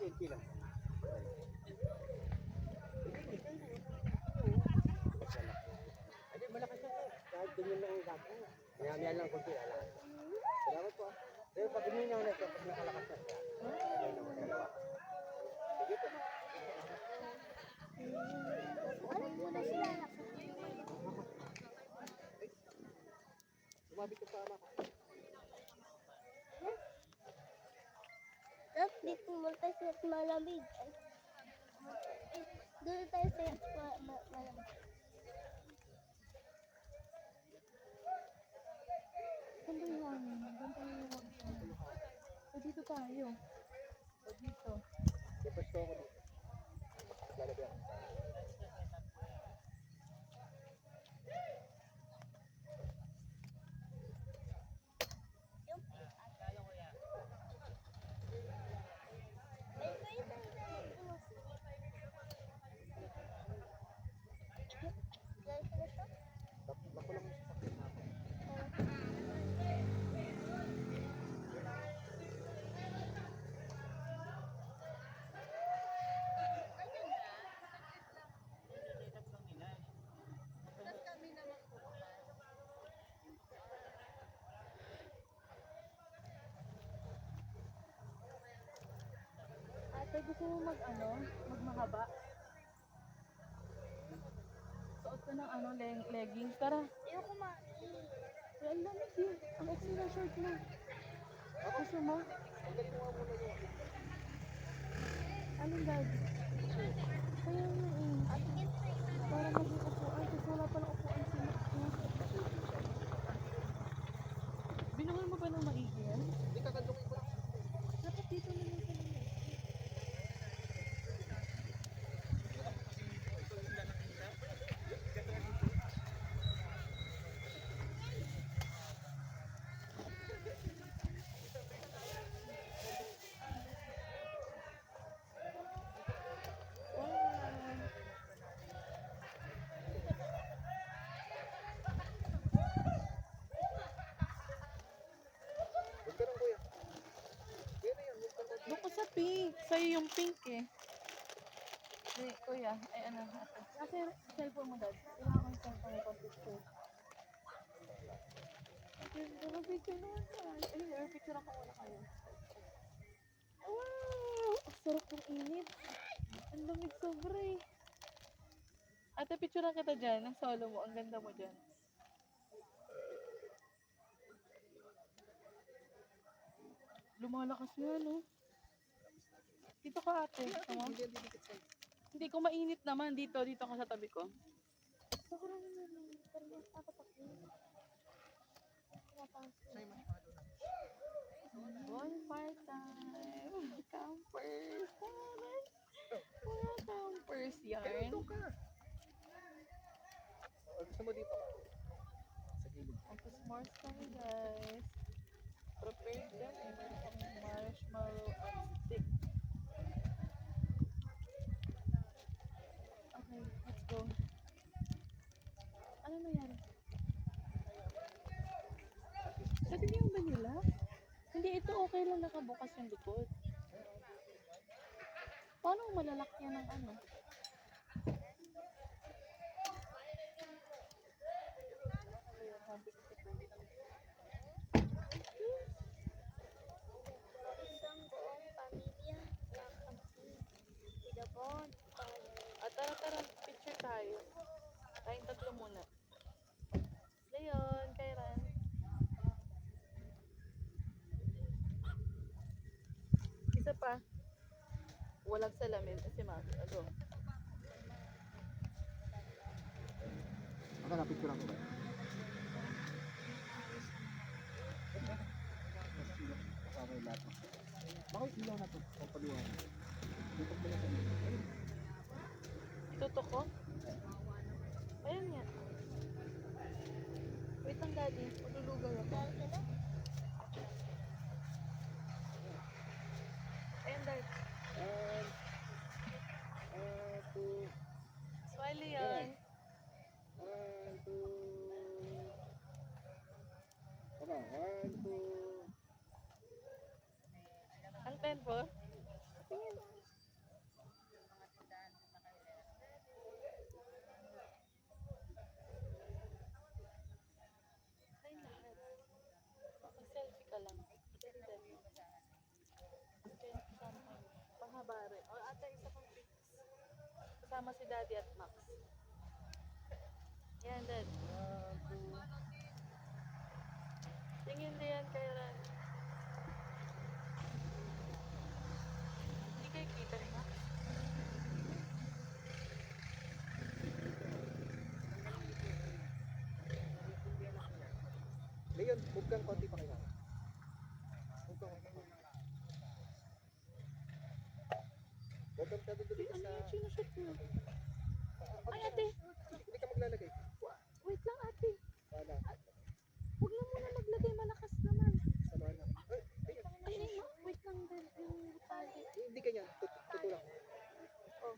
selfie lang. Hindi, malakas na to. Kahit ganyan lang ang gato. Maya lang kunti, alam. Salamat po. Pero pag uminaw na siya, pag nakalakas na siya, ayun naman dalawa. Sige po. Ano muna sila? Sumabit ko sa ama ko. Tapos dito muna tayo sa malamig. Doon tayo sa malamig. Ganda yung hangin. Ganda yung hangin. Dito tayo. Dito. Tapos ko ako dito. Lalagyan ako. Bako lang yung sasakyan natin. Ate, gusto mo magmahaba? Suot ka ng leggings. Tara. Ayoko ma. Ay, ang lamig yun. Ang extra short mo. Gusto mo? Anong dad? Kaya nga eh. Para maging upuan. Kasi wala palang upuan sa Binungan mo ba ng maigi yan? Hindi kakadungin ko lang. Dapat dito na lang sa lamig. Huwag ka lang kuya. Kuya na yan, huwag ka lang. Doon ko sa pink. Sa'yo yung pink eh. Di, kuya. Ay ano, ate. Kasi cellphone mo dad. Kailangan ko yung cellphone mo pang picture. Pero picture naman yan. Ay, picture ako muna kayo. Wow! Ang sarap ng init. Ang lamig sobra eh. Ate, picture lang kita dyan. Ang solo mo. Ang ganda mo dyan. Lumalakas yun, no? Dito ka, ate. Tama? Hindi ko mainit naman. Dito ka sa tabi ko. Sobrang naman. Pero ako takbo. Bonfire time! Campers! Taray! Mga campers yarn. Ito ka. Gusto mo dito ka? Sa gilid. Tapos s'mores kami guys. Prepared dyan eh. Meron kami marshmallow at stick. Okay, let's go. Ano nangyari? Pwede niyo ba nila? Hindi, ito okay lang nakabukas yung likod. Paano malalakyan ng ano? Isang buong pamilya. Idabon. Tara, picture tayo. Tayong tatlo muna. Leon, Kairan. Isa pa. Walang salamin kasi mami. Ano? Aka na, picture ako ba? Okay, lahat. Bakit ilaw na ito? Pampaluhan. Dito mo na sa dito. Ayun. Itutok ko? Ayun nga. Wait lang daddy. Malulugaw ako. Ayun dad. Two. Smiley yan. Two. Aka, 1, 2. Ang 10 po? Tingin. ka lang. Kaya kasama kayo. Panghaba rin. O ate, isa pang fix. Kasama si Daddy at Max. Yan, Dad. Tingin din yan kay Ran. Hindi kayo kita rin, Max. Leon, move kang konti pa kayo. Move kang konti. Welcome ka dito Ano sa... yung sinushoot mo? Ay, ate. Hindi ka maglalagay. Wait lang, ate. Wala. Huwag na muna maglagay. Malakas naman. Sama na. Ay, ayun. Ay, ay, wait lang, Dad. Yung tali. Hindi ganyan. Tutulak. Oh.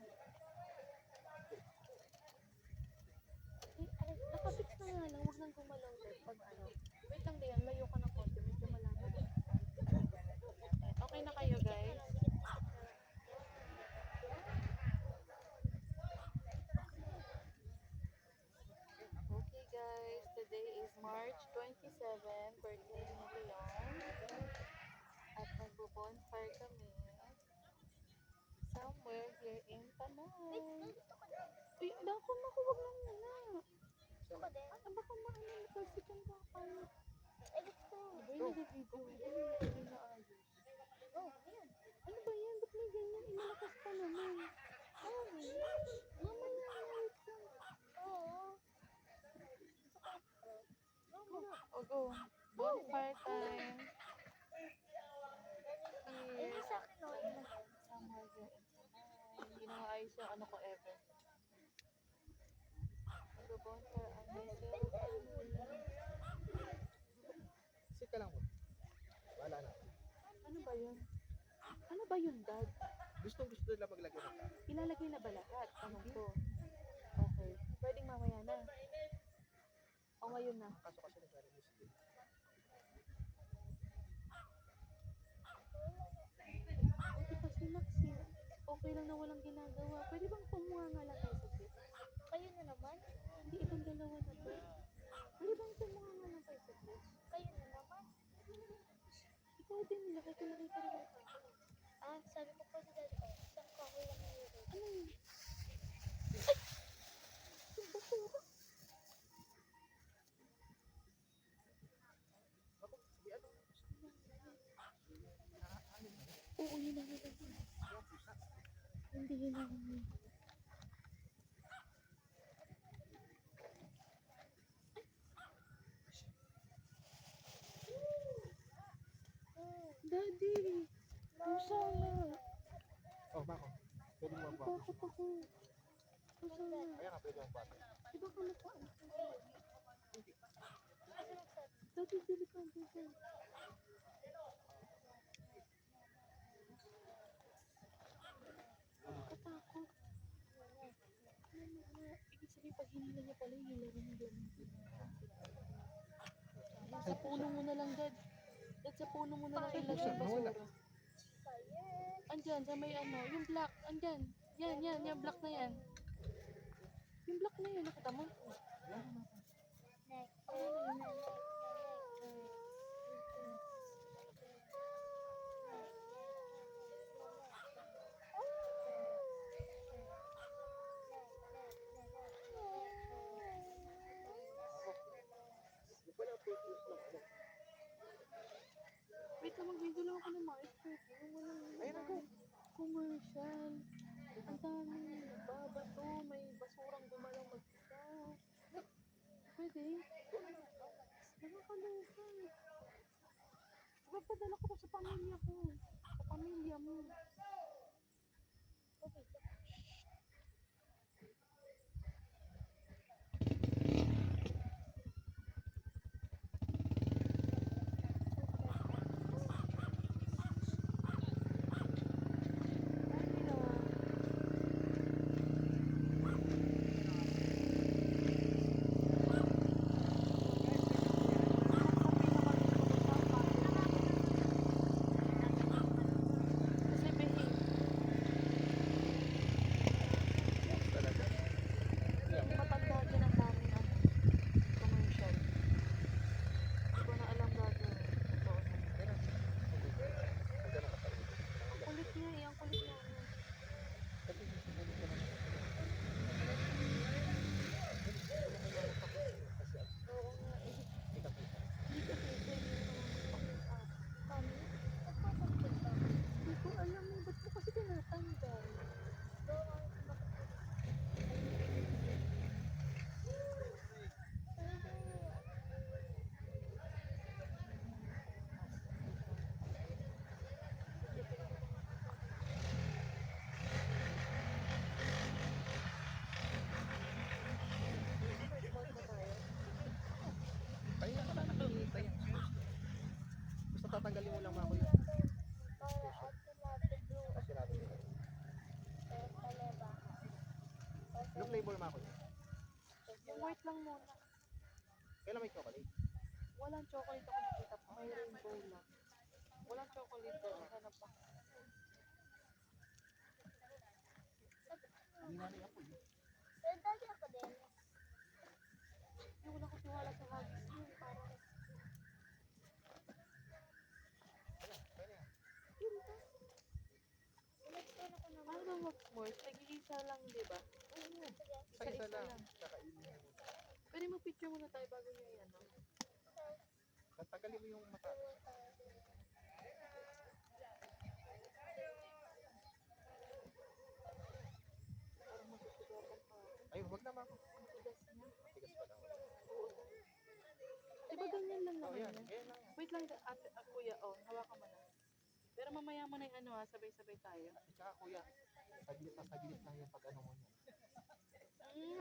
Ay, nakafix na nga lang. Huwag nang gumalaw, Dad. Pag ano. Wait lang, Dayan. Layo ka ng konti. Medyo malaman. Okay na kayo, guys? Okay, guys. Today is March 27, birthday ni Leon. At magbo-bonfire kami somewhere here in Tanay. Uy, bako na ko. Huwag lang muna. Ako din. Baka maano. Kalsikan ba kayo? Ay, gusto ko. Diba yung nag-video? Hindi na ayos. Oh, ayan. Ano ba yan? Ba't may ganyan? Inalakas pa naman. Ay, mamaya wait lang. Oo. O go. Bonfire time. Ay, Here. sa akin, no? Somewhere here in Tanay. Hindi na maayos yung ano ko ever. Mag-bonfire ang myself. Sit ka lang po. Wala na. Ano ba yun? Ano ba yun, Dad? Gusto nila maglagay ng tao. Ilalagay na ba lahat? Tanong ko. Okay. Pwedeng mamaya na. O ngayon na. Kaso kasi nag-release din. Buti pa si Maxi. Okay lang na walang ginagawa. Pwede bang pumunganga lang tayo sa trip? Kayo na naman. Hindi itong dalawa na to. Pwede bang pumunganga lang tayo sa trip? Kayo na naman. Ikaw din, nilagay ko rin ang kahoy. Ah, sabi ko po sa dad ko, isang kahoy lang nilagay. Ano yun? Ay! Yung basura. Ako, sige ano? Oo, yun ang nilagay. Hindi yun ang Daddy! Pusa na! Oh, bako. Pwede mo magbato. Bakit ako? Pusa na! Kaya nga pwede magbato. Diba ka nakaan? Daddy, dili ka ang pusa. Nakatakot. Ibig sabihin, pag hinila niya pala, hila rin yung ganun. Sa puno mo na lang, Dad. Dad, sa puno mo na lang ilagay yung basura. Andyan, sa may ano, yung black, andyan. Yan, yung black na yan. Yung black na yun, nakita mo? Next. Yung pala ang purpose ng ano. Wait lang, mag-video lang ako ng mais. Ayun ako. Commercial. Ang dami. Babato. May basurang gumalaw mag-isa. Pwede. Nakakaloka. Magpadala ko to sa pamilya ko. Sa pamilya mo. Kasi behave. mo lang mga kuya. Para automatic yung Kasi natin dito. kaleba. Anong flavor mga kuya? Yung white lang muna. Kailan may chocolate? Walang chocolate ako nakita pa. May rainbow lang. Walang chocolate doon. Hanap pa. Hindi na rin ako eh. Pero dati ako din. Hindi, wala ko tiwala sa hagis yun. Parang Kaya na yan. Sinagpan ako ng ano ba mag-s'mores? Nag-iisa lang, di ba? Isa lang. Tsaka Pwede mag-picture muna tayo bago yung ano. Tatagalin mo yung mata. Parang masusugapan pa. Ay, wag na mga kuya. Ang tigas niya. Tigas pa lang. Oo. Di ba ganyan lang Oh, naman yan. yan? Ganyan lang yan. Wait lang, ate, kuya, oh, hawakan mo na. Pero mamaya mo na yung ano ha, sabay-sabay tayo. Tsaka kuya, saglit lang yung pag ano mo niya.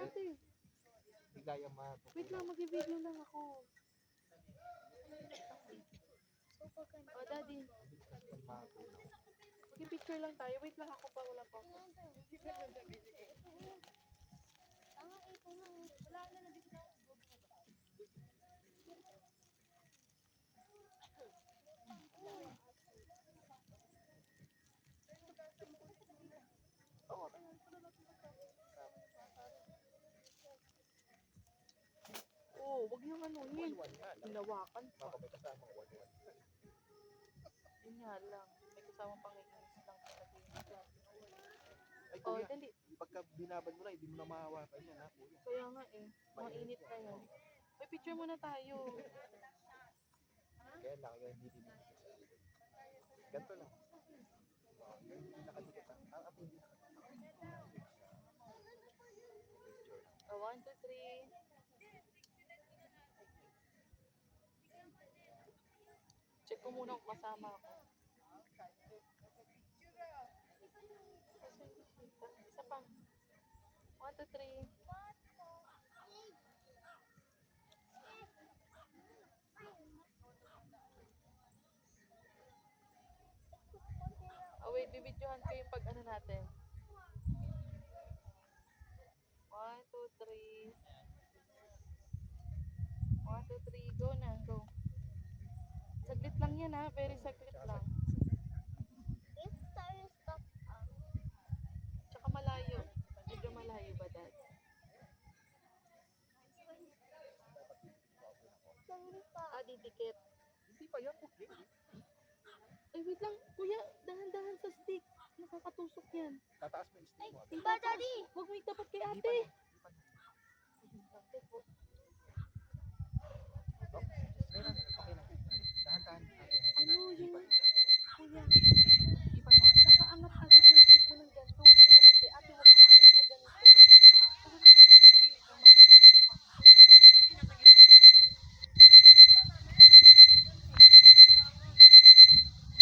Ate, Bigla yung matutunan. wait lang, mag-video lang ako. Oh, daddy, mag-picture lang tayo. Wait lang ako pa, wala pa ako. Ang ito na. Wala na na dito. Oo. Oo, wag yung ano yun. One yan. Hinawakan pa. Baka may kasama one. Yun nga lang. May kasama pang ikinis lang talaga yun. Ay Oh, kuya, dali. pagka binabad mo na, hindi mo na mahawakan yan ha kuya. Kaya nga eh. Mainit na yun. May picture muna tayo. Kaya lang, yung hindi din. Ganito lang. Yung hindi nakadikit ha. Ang hindi nakadikit. Oh, 1, 2, 3. Check ko muna kung kasama ako. Isa pa. 1, 2, 3. Oh wait, bibidyohan ko yung pag ano natin. 1, 2, 3. 1, 2, 3. Go na, go. Saglit lang yan ha, very saglit lang. If tayo stop Tsaka malayo. Medyo malayo ba, Dad? Hindi pa. Ah, didikit. Hindi pa yan. Okay. Ay, wait lang. Kuya, dahan-dahan sa stick. Nakakatusok yan. Tataas mo yung stick mo. Diba, Daddy? Huwag mo itapat kay Hindi pa ate. yan. Hindi pa yan. Ate po.